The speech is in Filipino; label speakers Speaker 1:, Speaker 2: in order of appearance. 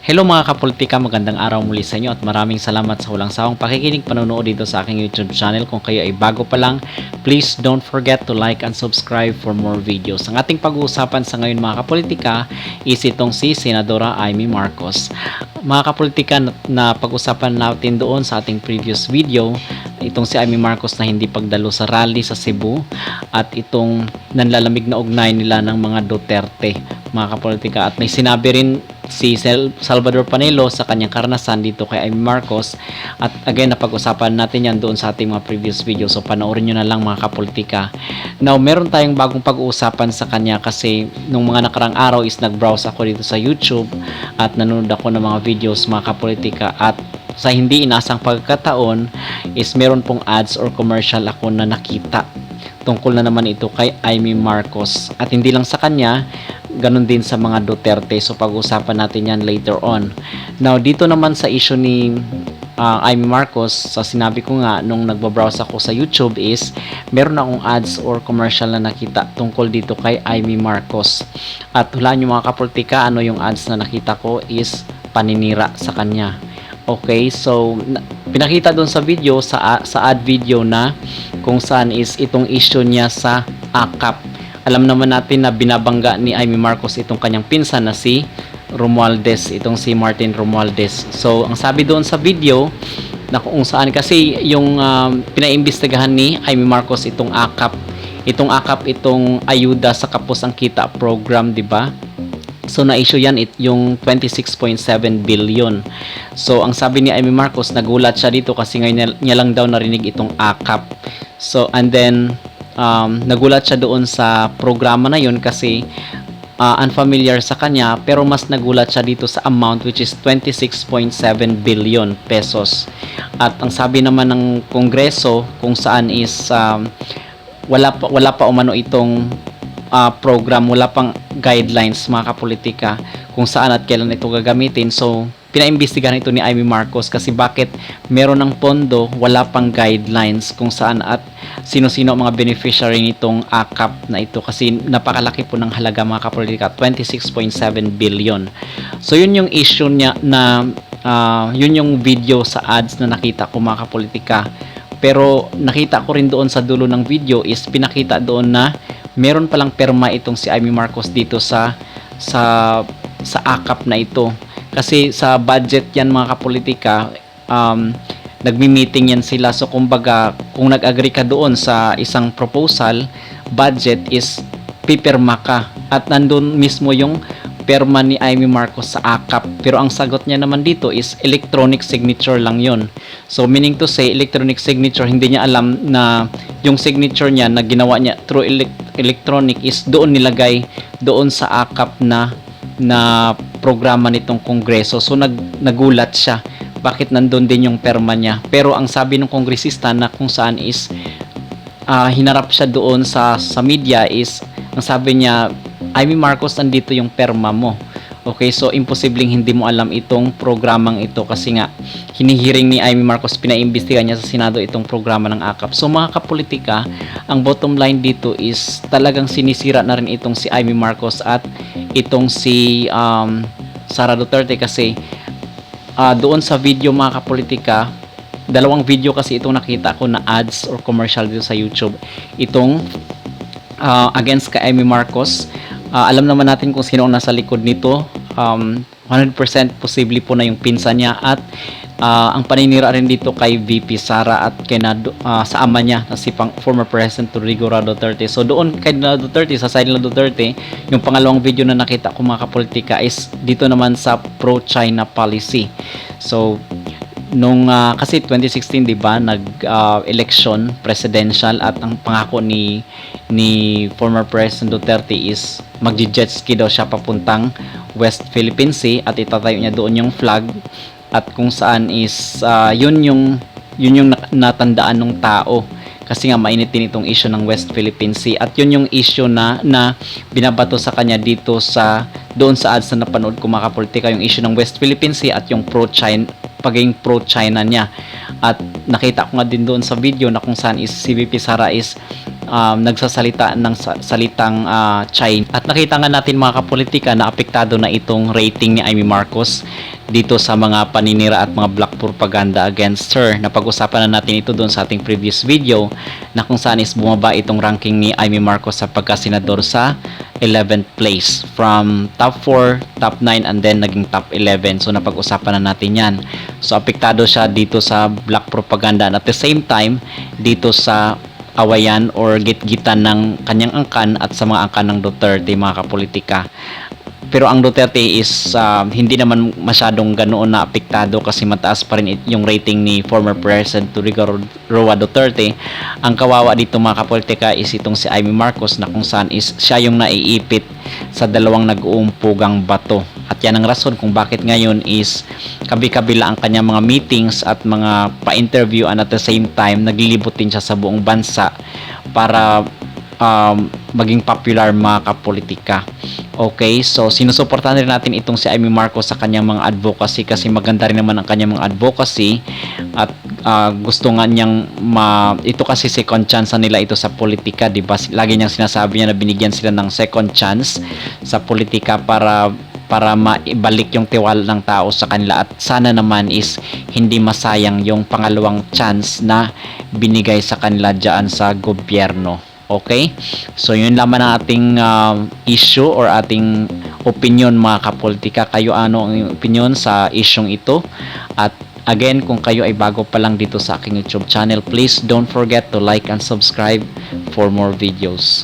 Speaker 1: Hello mga kapolitika, magandang araw muli sa inyo at maraming salamat sa walang sawang pakikinig panonood dito sa aking YouTube channel. Kung kayo ay bago pa lang, please don't forget to like and subscribe for more videos. Ang ating pag-uusapan sa ngayon mga kapolitika is itong si Senadora Amy Marcos. Mga kapolitika, na pag-usapan natin doon sa ating previous video, itong si Amy Marcos na hindi pagdalo sa rally sa Cebu at itong nanlalamig na ugnay nila ng mga Duterte mga kapolitika, at may sinabi rin si Salvador Panelo sa kanyang karanasan dito kay Amy Marcos, at again napag-usapan natin yan doon sa ating mga previous video, so panoorin nyo na lang mga kapolitika. Now meron tayong bagong pag-uusapan sa kanya kasi nung mga nakarang araw is nag-browse ako dito sa YouTube at nanonood ako ng mga videos mga kapolitika, at sa hindi inasang pagkataon is meron pong ads or commercial ako na nakita tungkol na naman ito kay Amy Marcos, at hindi lang sa kanya, ganun din sa mga Duterte. So pag-usapan natin yan later on. Now dito naman sa issue ni Amy Marcos, sa sinabi ko nga nung nagbabrowse ako sa YouTube is meron akong ads or commercial na nakita tungkol dito kay Amy Marcos, at hulaan nyo mga kapolitika, ano yung ads na nakita ko is paninira sa kanya. Okay, so pinakita doon sa video, sa ad video na kung saan is itong issue niya sa AKAP. Alam naman natin na binabangga ni Amy Marcos itong kanyang pinsan na si Romualdez, itong si Martin Romualdez. So ang sabi doon sa video na kung saan kasi yung pinaimbestigahan ni Amy Marcos itong AKAP. Itong AKAP, itong ayuda sa kapos ang kita program, di ba? So na-issue yan yung 26.7 billion. So ang sabi ni Amy Marcos, nagulat siya dito kasi ngayon niya lang daw narinig itong AKAP. So and then nagulat siya doon sa programa na yun kasi unfamiliar sa kanya, pero mas nagulat siya dito sa amount which is 26.7 billion pesos. At ang sabi naman ng Kongreso kung saan is wala pa umano itong program, wala pang guidelines mga kapolitika kung saan at kailan ito gagamitin. So pinaimbestigahan ito ni Amy Marcos kasi bakit meron ng pondo, wala pang guidelines kung saan at sino-sino ang mga beneficiary nitong AKAP na ito, kasi napakalaki po ng halaga mga kapolitika, 26.7 billion. So yun yung issue niya na yun yung video sa ads na nakita ko mga kapolitika. Pero nakita ko rin doon sa dulo ng video is pinakita doon na meron palang perma itong si Amy Marcos dito sa AKAP na ito. Kasi sa budget yan mga kapolitika, nagmi-meeting yan sila. So kumbaga, kung nag-agree ka doon sa isang proposal, budget is pipirma ka. At nandun mismo yung perma ni Amy Marcos sa AKAP. Pero ang sagot niya naman dito is electronic signature lang yon. So meaning to say, electronic signature, hindi niya alam na yung signature niya na ginawa niya through electronic is doon nilagay doon sa AKAP na programa nitong Kongreso. So nagulat siya bakit nandun din yung perma niya. Pero ang sabi ng kongresista na kung saan is hinarap siya doon sa media is ang sabi niya, Amy Marcos, nandito yung perma mo. Okay, so imposibleng hindi mo alam itong programang ito kasi nga hinihiring ni Amy Marcos, pinaimbestigahan niya sa Senado itong programa ng AKAP. So mga kapolitika, ang bottom line dito is talagang sinisira na rin itong si Amy Marcos at itong si Sara Duterte kasi doon sa video mga kapolitika, dalawang video kasi itong nakita ko na ads or commercial dito sa YouTube. Itong against kay Amy Marcos. Alam naman natin kung sino ang nasa likod nito. 100% posible po na yung pinsan niya, at ang paninira rin dito kay VP Sara at kay sa ama niya na si former President Rodrigo Duterte. So doon kay Duterte, sa side ng Duterte, yung pangalawang video na nakita ko mga kapolitika is dito naman sa pro-China policy. So nung kasi 2016 di ba election presidential, at ang pangako ni former President Duterte is magji-jet ski daw siya papuntang West Philippine Sea at itatayo niya doon yung flag, at kung saan is yun yung natandaan ng tao kasi nga mainit din itong issue ng West Philippine Sea, at yun yung issue na binabato sa kanya dito doon sa ads na napanood ko mga kapolitika, yung issue ng West Philippine Sea at yung pagiging pro-China niya. At nakita ko nga din doon sa video na kung saan is si VP Sara is nagsasalita ng salitang China. At nakita nga natin mga kapolitika na apektado na itong rating ni Amy Marcos dito sa mga paninira at mga black propaganda against her. Napag-usapan na natin ito doon sa ating previous video na kung saan is bumaba itong ranking ni Amy Marcos sa pagkasenador sa 11th place from top 4, top 9 and then naging top 11. So napag-usapan na natin yan. So apektado siya dito sa black propaganda and at the same time dito sa awayan or gitgitan ng kanyang angkan at sa mga angkan ng Duterte, mga kapolitika. Pero ang Duterte is hindi naman masyadong ganoon na apektado kasi mataas pa rin yung rating ni former President Rodrigo Roa Duterte. Ang kawawa dito, mga kapolitika, is itong si Amy Marcos na kung saan is siya yung naiipit sa dalawang nag-uumpugang bato. At yan ang rason kung bakit ngayon is kabi-kabila ang kanyang mga meetings at mga pa-interview and at the same time naglilibot din siya sa buong bansa para maging popular, mga kapolitika. Okay, so sinusuportahan rin natin itong si Amy Marcos sa kanyang mga advocacy kasi maganda rin naman ang kanyang mga advocacy at gusto nga niyang ito kasi second chance nila ito sa politika, di ba? Lagi niyang sinasabi niya na binigyan sila ng second chance sa politika para maibalik yung tiwala ng tao sa kanila at sana naman is hindi masayang yung pangalawang chance na binigay sa kanila dyan sa gobyerno. Okay? So yun lamang ang ating issue or ating opinion, mga kapolitika. Kayo ano ang opinion sa isyong ito? At again, kung kayo ay bago pa lang dito sa aking YouTube channel, please don't forget to like and subscribe for more videos.